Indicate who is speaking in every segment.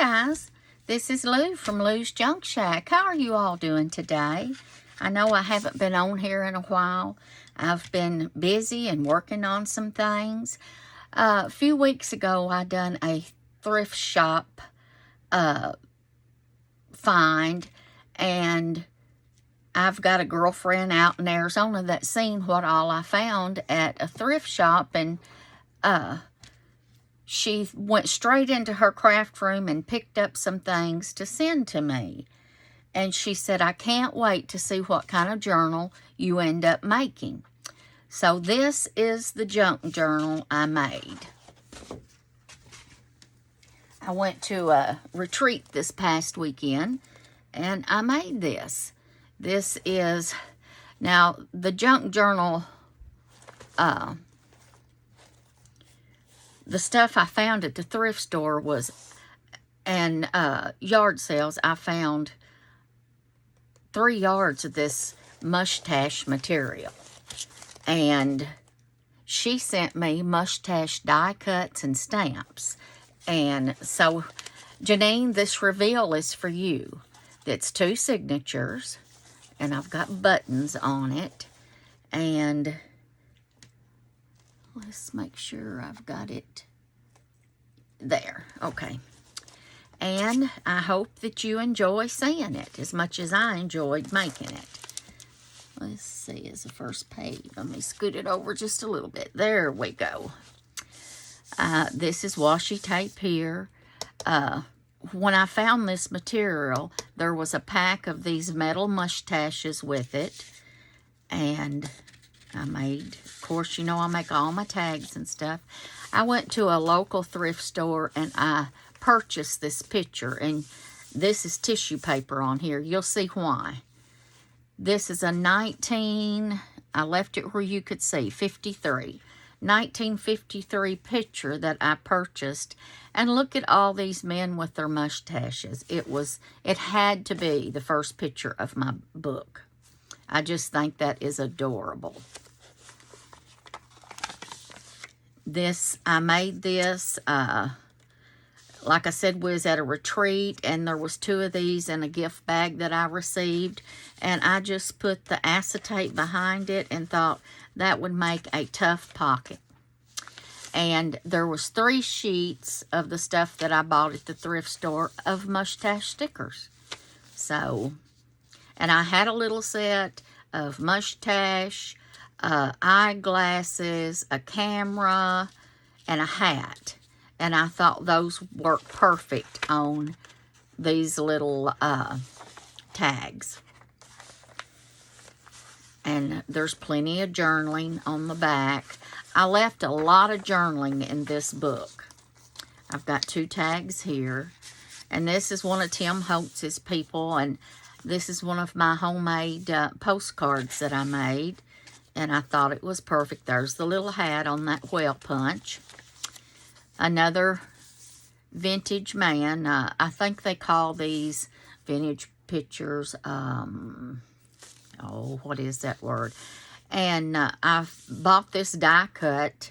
Speaker 1: guys, this is Lou from Lou's Junk Shack. How are you all doing today? I know I haven't been on here in a while. I've been busy and working on some things. A few weeks ago, I done a thrift shop find, and I've got a girlfriend out in Arizona that's seen what all I found at a thrift shop, and she went straight into her craft room and picked up some things to send to me. And she said, I can't wait to see what kind of journal you end up making. So this is the junk journal I made. I went to a retreat this past weekend, and I made this. This is, now the junk journal, the stuff I found at the thrift store was, and yard sales, I found 3 yards of this Mustache material. And she sent me Mustache die cuts and stamps. And so, Janine, this reveal is for you. It's 2 signatures, and I've got buttons on it. And let's make sure I've got it there. Okay. And I hope that you enjoy seeing it as much as I enjoyed making it. Let's see, is the first page. Let me scoot it over just a little bit. There we go. This is washi tape here. When I found this material, there was a pack of these metal mustaches with it. And I made, of course, you know, I make all my tags and stuff. I went to a local thrift store and I purchased this picture. And this is tissue paper on here. You'll see why. This is a I left it where you could see, 1953 picture that I purchased. And look at all these men with their mustaches. It had to be the first picture of my book. I just think that is adorable. I made this, like I said, was at a retreat, and there was 2 of these in a gift bag that I received, and I just put the acetate behind it and thought that would make a tough pocket. And there was 3 sheets of the stuff that I bought at the thrift store of mustache stickers. So, and I had a little set of mustache, eyeglasses, a camera, and a hat. And I thought those worked perfect on these little tags. And there's plenty of journaling on the back. I left a lot of journaling in this book. I've got 2 tags here. And this is one of Tim Holtz's people. And this is one of my homemade postcards that I made. And I thought it was perfect. There's the little hat on that whale punch. Another vintage man. I think they call these vintage pictures, what is that word? And I've bought this die cut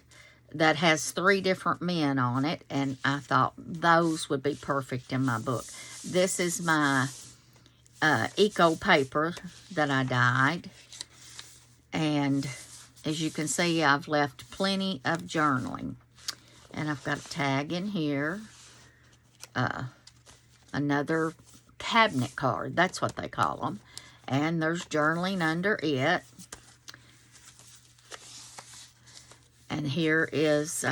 Speaker 1: that has 3 different men on it, and I thought those would be perfect in my book. This is my eco paper that I dyed, and as you can see, I've left plenty of journaling. And I've got a tag in here, another cabinet card, that's what they call them. And there's journaling under it. And here is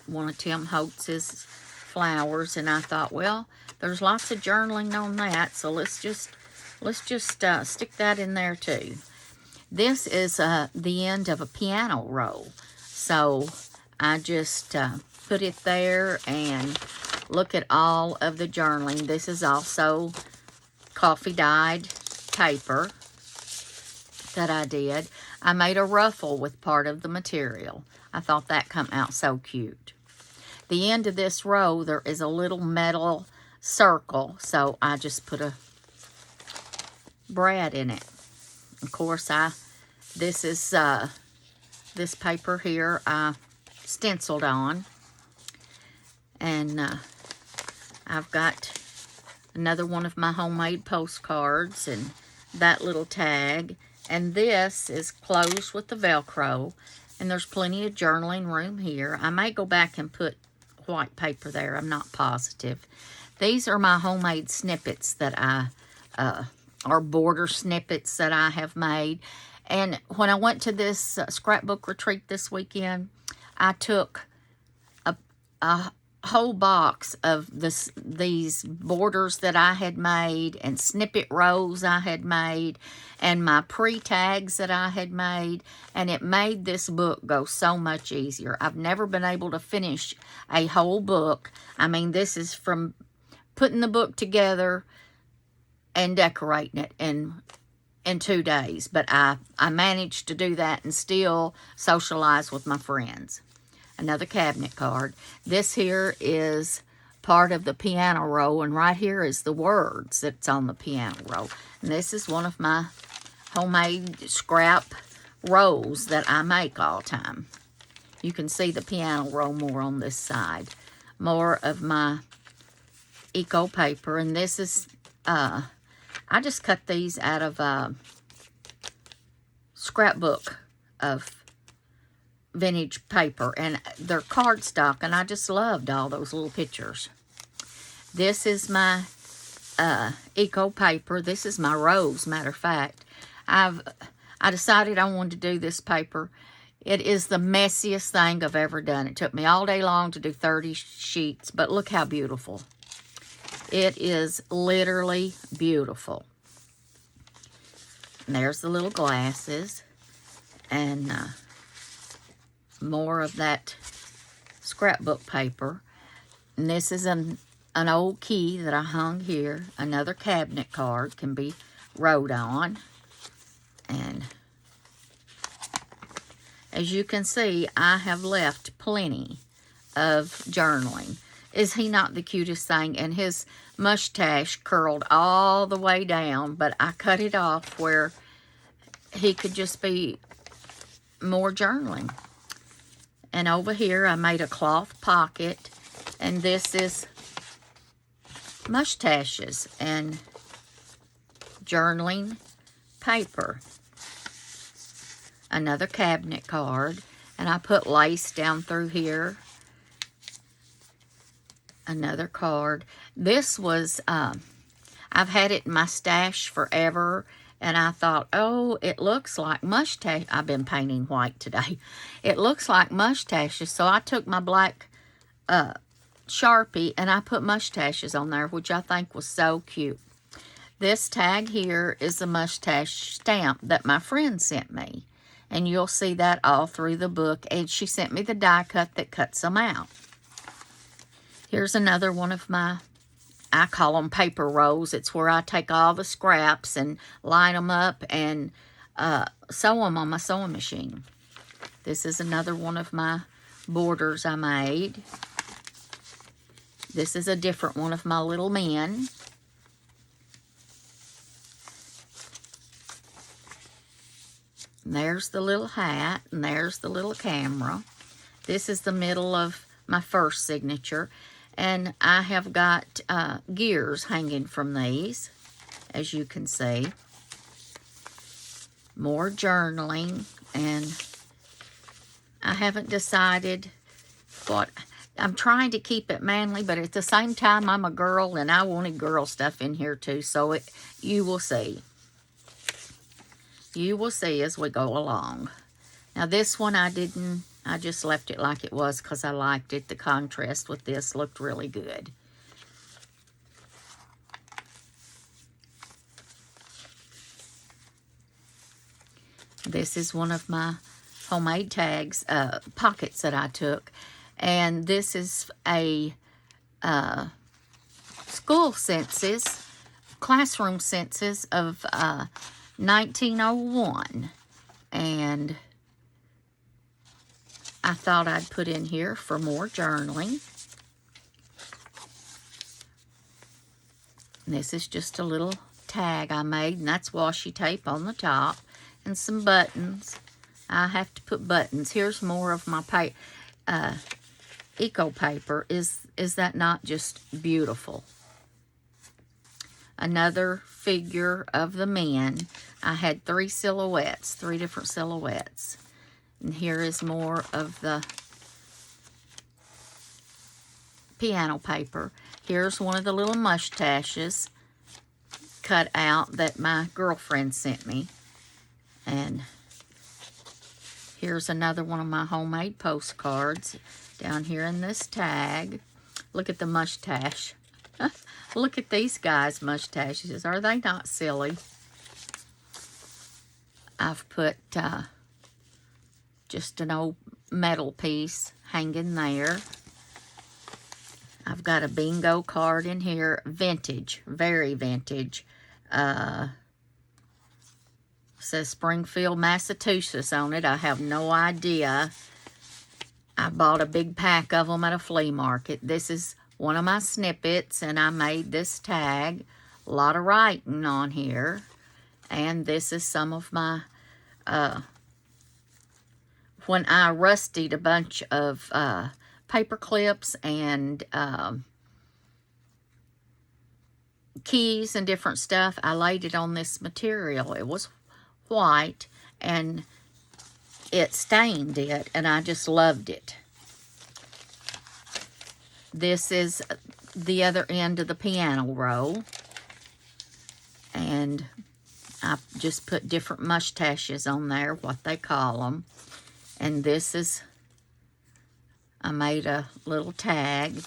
Speaker 1: one of Tim Holtz's flowers. And I thought, well, there's lots of journaling on that, so let's just stick that in there too. This is the end of a piano roll. So I just put it there, and look at all of the journaling. This is also coffee dyed paper that I did. I made a ruffle with part of the material. I thought that come out so cute. The end of this row, there is a little metal circle, so I just put a brad in it. Of course, this is this paper here I stenciled on, and I've got another one of my homemade postcards and that little tag. And this is closed with the Velcro. And there's plenty of journaling room here. I may go back and put white paper there. I'm not positive. These are my homemade snippets that or border snippets that I have made. And when I went to this scrapbook retreat this weekend, I took a whole box of these borders that I had made and snippet rows I had made and my pre-tags that I had made, and it made this book go so much easier. I've never been able to finish a whole book. I mean, this is from putting the book together and decorating it in 2 days, but I managed to do that and still socialize with my friends. Another cabinet card. This here is part of the piano roll, and right here is the words that's on the piano roll. And this is one of my homemade scrap rolls that I make all the time. You can see the piano roll more on this side. More of my eco paper, and this is, I just cut these out of a scrapbook of vintage paper, and they're cardstock, and I just loved all those little pictures. This is my eco paper. This is my rose, matter of fact. I decided I wanted to do this paper. It is the messiest thing I've ever done. It took me all day long to do 30 sheets, but look how beautiful. It is literally beautiful. And there's the little glasses, and more of that scrapbook paper. And this is an old key that I hung here. Another cabinet card can be wrote on. And as you can see, I have left plenty of journaling. Is he not the cutest thing? And his mustache curled all the way down, but I cut it off where he could just be more journaling. And over here, I made a cloth pocket, and this is mustaches and journaling paper. Another cabinet card, and I put lace down through here. Another card. This was, I've had it in my stash forever, and I thought, oh, it looks like mustache. I've been painting white today. It looks like mustaches. So I took my black Sharpie and I put mustaches on there, which I think was so cute. This tag here is the mustache stamp that my friend sent me. And you'll see that all through the book. And she sent me the die cut that cuts them out. Here's another one of my, I call them paper rolls. It's where I take all the scraps and line them up and sew them on my sewing machine. This is another one of my borders I made. This is a different one of my little men. And there's the little hat, and there's the little camera. This is the middle of my first signature. And I have got gears hanging from these, as you can see. More journaling, and I haven't decided what. I'm trying to keep it manly, but at the same time, I'm a girl, and I wanted girl stuff in here too, so you will see. You will see as we go along. Now, this one I just left it like it was because I liked it. The contrast with this looked really good. This is one of my homemade tags, pockets that I took. And this is a school census, classroom census of 1901. And I thought I'd put in here for more journaling. And this is just a little tag I made, and that's washi tape on the top. And some buttons. I have to put buttons. Here's more of my eco paper. Is that not just beautiful? Another figure of the men. I had three different silhouettes. And here is more of the piano paper. Here's one of the little mustaches cut out that my girlfriend sent me. And here's another one of my homemade postcards down here in this tag. Look at the mustache. Look at these guys' mustaches. Are they not silly? I've put just an old metal piece hanging there. I've got a bingo card in here. Vintage. Very vintage. Says Springfield, Massachusetts on it. I have no idea. I bought a big pack of them at a flea market. This is one of my snippets, and I made this tag. A lot of writing on here. And this is some of my, when I rustied a bunch of paper clips and keys and different stuff, I laid it on this material. It was white, and it stained it, and I just loved it. This is the other end of the piano roll, and I just put different mustaches on there, what they call them. And this is, I made a little tag.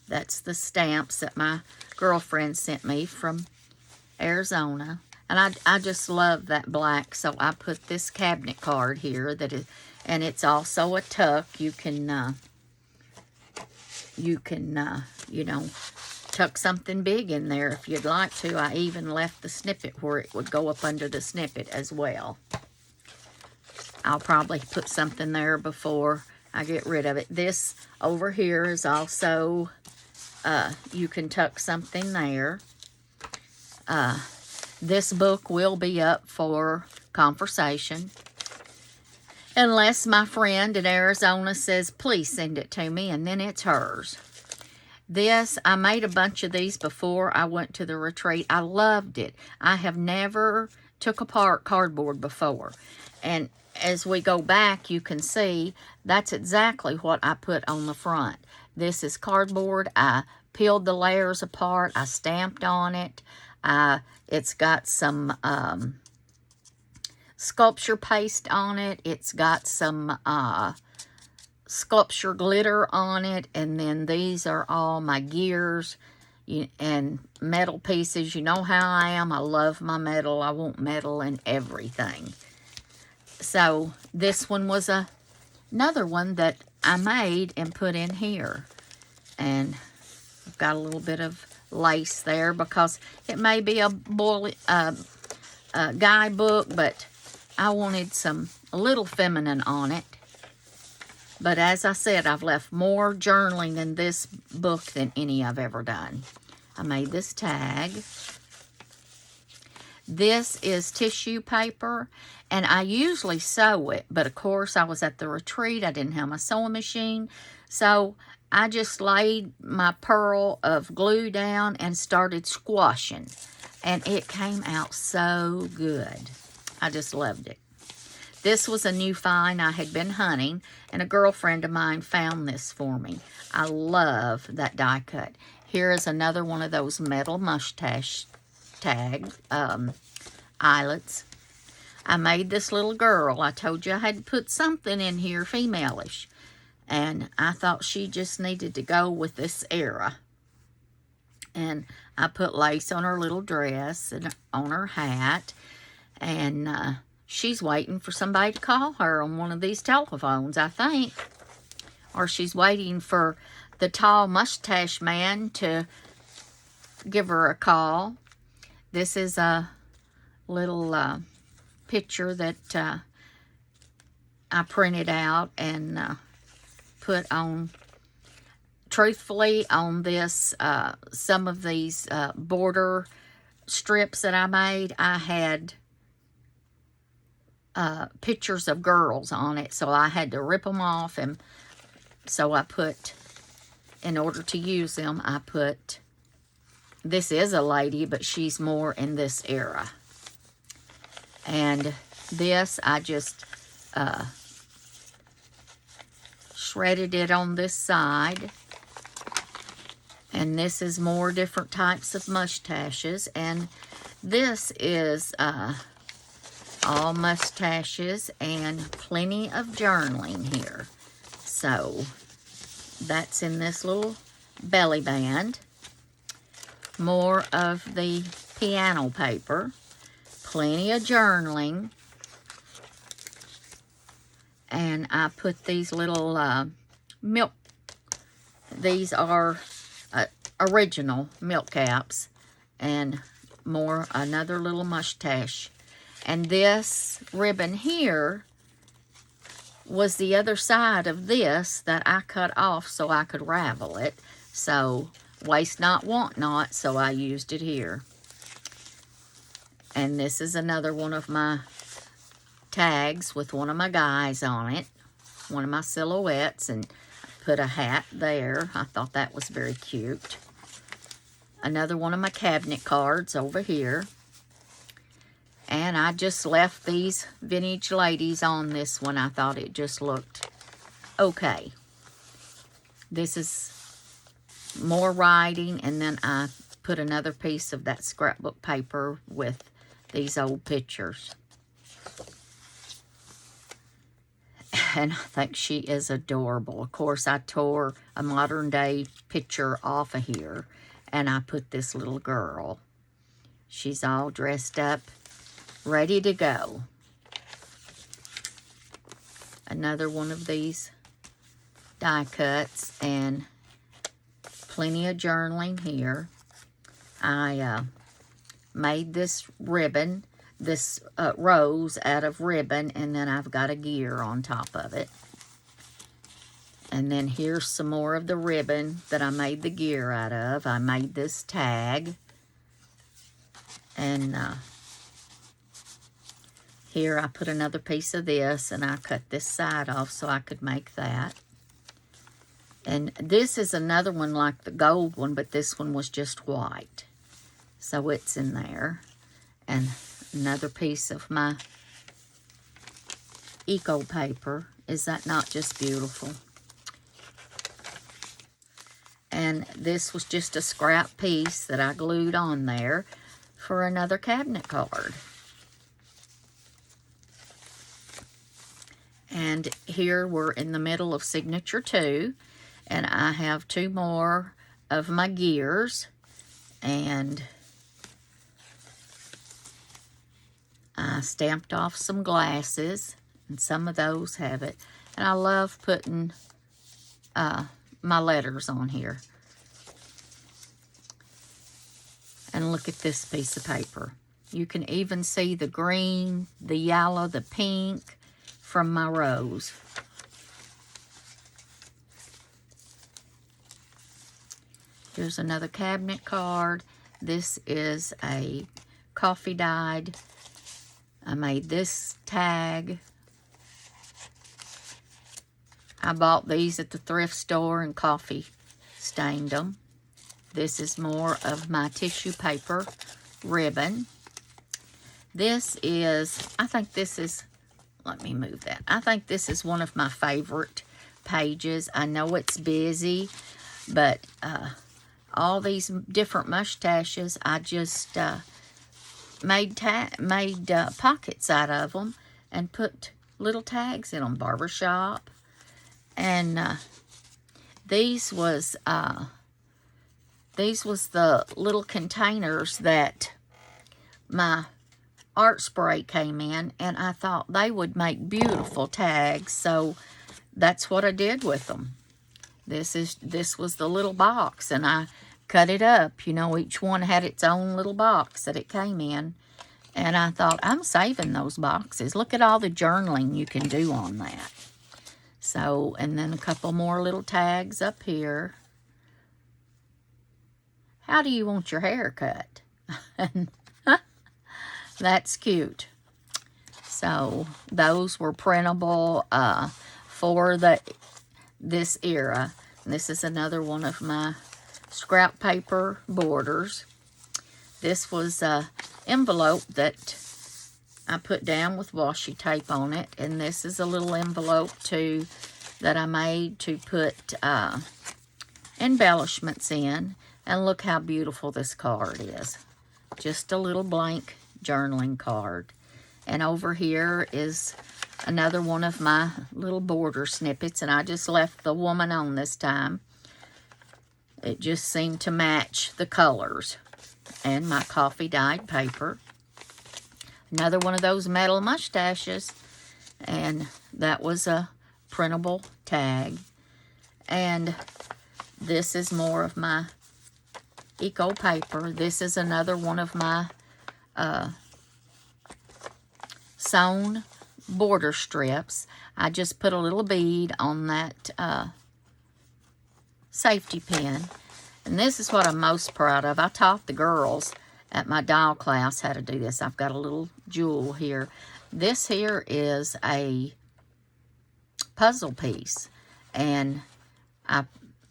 Speaker 1: That's the stamps that my girlfriend sent me from Arizona. And I just love that black, so I put this cabinet card here and it's also a tuck. You can you know, tuck something big in there if you'd like to. I even left the snippet where it would go up under the snippet as well. I'll probably put something there before I get rid of it. This over here is also, you can tuck something there. This book will be up for conversation. Unless my friend in Arizona says, please send it to me, and then it's hers. This, I made a bunch of these before I went to the retreat. I loved it. I have never took apart cardboard before. And as we go back, you can see that's exactly what I put on the front. This is cardboard. I peeled the layers apart. I stamped on it. It's got some sculpture paste on it. It's got some sculpture glitter on it. And then these are all my gears and metal pieces. You know how I am. I love my metal. I want metal in everything. So this one was another one that I made and put in here. And I've got a little bit of lace there because it may be a guy book, but I wanted a little feminine on it. But as I said, I've left more journaling in this book than any I've ever done. I made this tag. This is tissue paper, and I usually sew it, but of course I was at the retreat. I didn't have my sewing machine, so I just laid my pearl of glue down and started squashing, and it came out so good. I just loved it. This was a new find. I had been hunting, and a girlfriend of mine found this for me. I love that die cut. Here is another one of those metal mustache tag eyelets. I made this little girl. I told you I had to put something in here female-ish. And I thought she just needed to go with this era. And I put lace on her little dress and on her hat. And she's waiting for somebody to call her on one of these telephones, I think. Or she's waiting for the tall mustache man to give her a call. This is a little picture that I printed out and put on, truthfully, on this, some of these border strips that I made. I had pictures of girls on it, so I had to rip them off and So I put, in order to use them, I put, this is a lady, but she's more in this era. And this, I just shredded it on this side. And this is more different types of mustaches. And this is all mustaches and plenty of journaling here. So that's in this little belly band. More of the piano paper. Plenty of journaling. And I put these little milk. These are original milk caps. And more, another little mustache. And this ribbon here was the other side of this that I cut off so I could ravel it. So, waste not, want not, so I used it here. And this is another one of my tags with one of my guys on it. One of my silhouettes, and put a hat there. I thought that was very cute. Another one of my cabinet cards over here. And I just left these vintage ladies on this one. I thought it just looked okay. This is more writing, and then I put another piece of that scrapbook paper with these old pictures. And I think she is adorable. Of course, I tore a modern day picture off of here, and I put this little girl. She's all dressed up, ready to go. Another one of these die cuts, and plenty of journaling here. I made this ribbon, this rose out of ribbon, and then I've got a gear on top of it. And then here's some more of the ribbon that I made the gear out of. I made this tag. And here I put another piece of this, and I cut this side off so I could make that. And this is another one like the gold one, but this one was just white. So it's in there. And another piece of my eco paper. Is that not just beautiful? And this was just a scrap piece that I glued on there for another cabinet card. And here we're in the middle of signature 2. And I have 2 more of my gears. And I stamped off some glasses, and some of those have it. And I love putting my letters on here. And look at this piece of paper. You can even see the green, the yellow, the pink from my rose. Here's another cabinet card. This is a coffee dyed. I made this tag. I bought these at the thrift store and coffee stained them. This is more of my tissue paper ribbon. This is, I think this is, let me move that. I think this is one of my favorite pages. I know it's busy, but all these different mustaches, I just made pockets out of them and put little tags in them. Barbershop. And these was the little containers that my art spray came in, and I thought they would make beautiful tags, so that's what I did with them. This was the little box, and I cut it up. You know, each one had its own little box that it came in. And I thought, I'm saving those boxes. Look at all the journaling you can do on that. So, and then a couple more little tags up here. How do you want your hair cut? That's cute. So, those were printable for this era. And this is another one of my scrap paper borders. This was an envelope that I put down with washi tape on it. And this is a little envelope too that I made to put embellishments in. And look how beautiful this card is. Just a little blank journaling card. And over here is another one of my little border snippets. And I just left the woman on this time. It just seemed to match the colors. And my coffee dyed paper. Another one of those metal mustaches. And that was a printable tag. And this is more of my eco paper. This is another one of my sewn border strips. I just put a little bead on that safety pin. And this is what I'm most proud of. I taught the girls at my doll class how to do this. I've got a little jewel here. This here is a puzzle piece. And I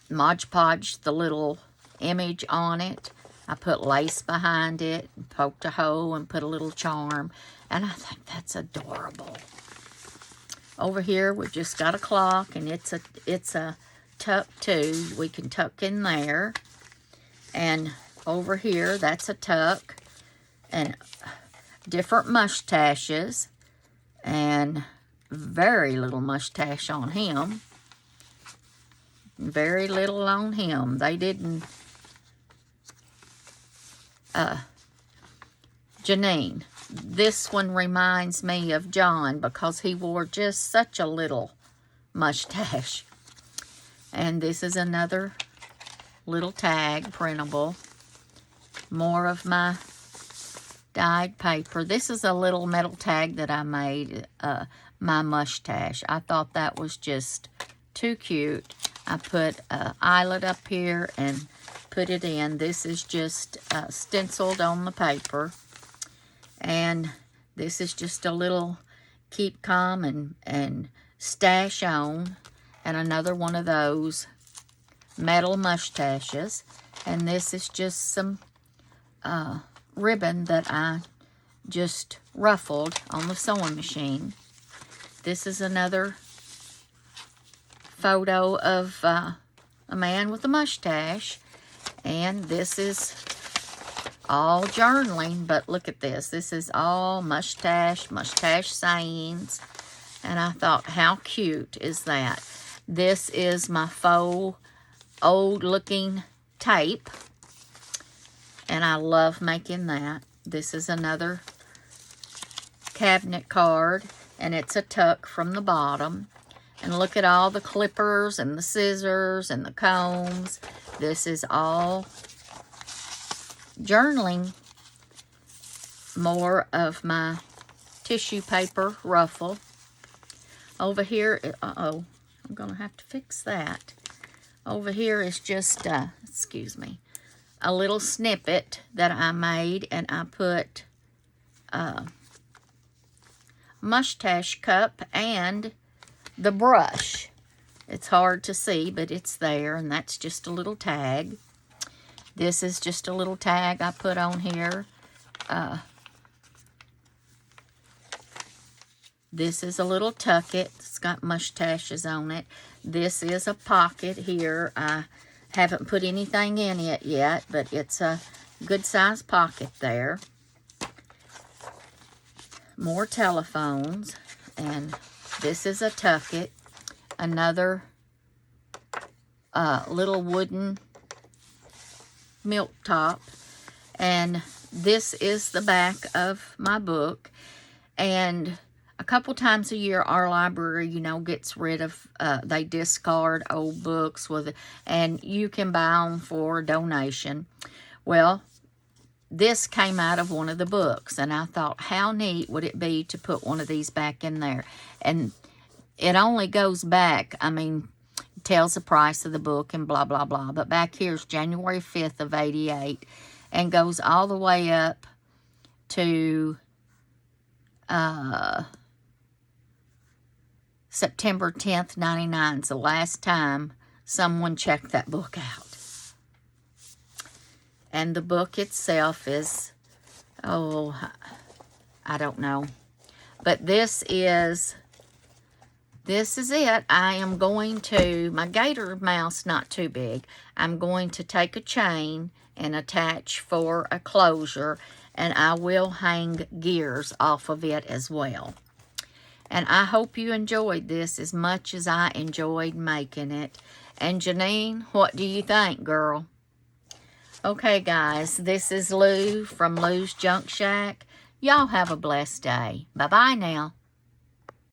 Speaker 1: Mod Podged the little image on it. I put lace behind it, and poked a hole and put a little charm. And I think that's adorable. Over here, we've just got a clock, and it's a tuck too. We can tuck in there. And over here, that's a tuck. And different mustaches. And very little mustache on him. Very little on him. They didn't... Janine. This one reminds me of John because he wore just such a little mustache. And this is another little tag, printable. More of my dyed paper. This is a little metal tag that I made, my mustache. I thought that was just too cute. I put an eyelet up here and put it in. This is just stenciled on the paper. And this is just a little keep calm and stash on. And another one of those metal mustaches. And this is just some ribbon that I just ruffled on the sewing machine. This is another photo of a man with a mustache. And this is all journaling, but look at this. This is all mustache sayings. And I thought, how cute is that? This is my faux old-looking tape. And I love making that. This is another cabinet card. And it's a tuck from the bottom. And look at all the clippers and the scissors and the combs. This is all journaling. More of my tissue paper ruffle. Over here, uh-oh, I'm going to have to fix that. Over here is just, excuse me, a little snippet that I made, and I put mustache cup and the brush. It's hard to see, but it's there, and that's just a little tag. This is just a little tag I put on here. This is a little tucket. It's got mustaches on it. This is a pocket here. I haven't put anything in it yet, but it's a good size pocket there. More telephones. And this is a tucket. Another little wooden milk top. And this is the back of my book. And a couple times a year, our library, you know, gets rid of, they discard old books and you can buy them for donation. Well, this came out of one of the books, and I thought, how neat would it be to put one of these back in there? And it only goes back, I mean, tells the price of the book and blah, blah, blah. But back here's January 5th of 88 and goes all the way up to September 10th, 99 is the last time someone checked that book out. And the book itself is, oh, I don't know. But this is it. I am going to, my gator mouth's not too big. I'm going to take a chain and attach for a closure, and I will hang gears off of it as well. And I hope you enjoyed this as much as I enjoyed making it. And Janine, what do you think, girl? Okay, guys, this is Lou from Lou's Junk Shack. Y'all have a blessed day. Bye-bye now.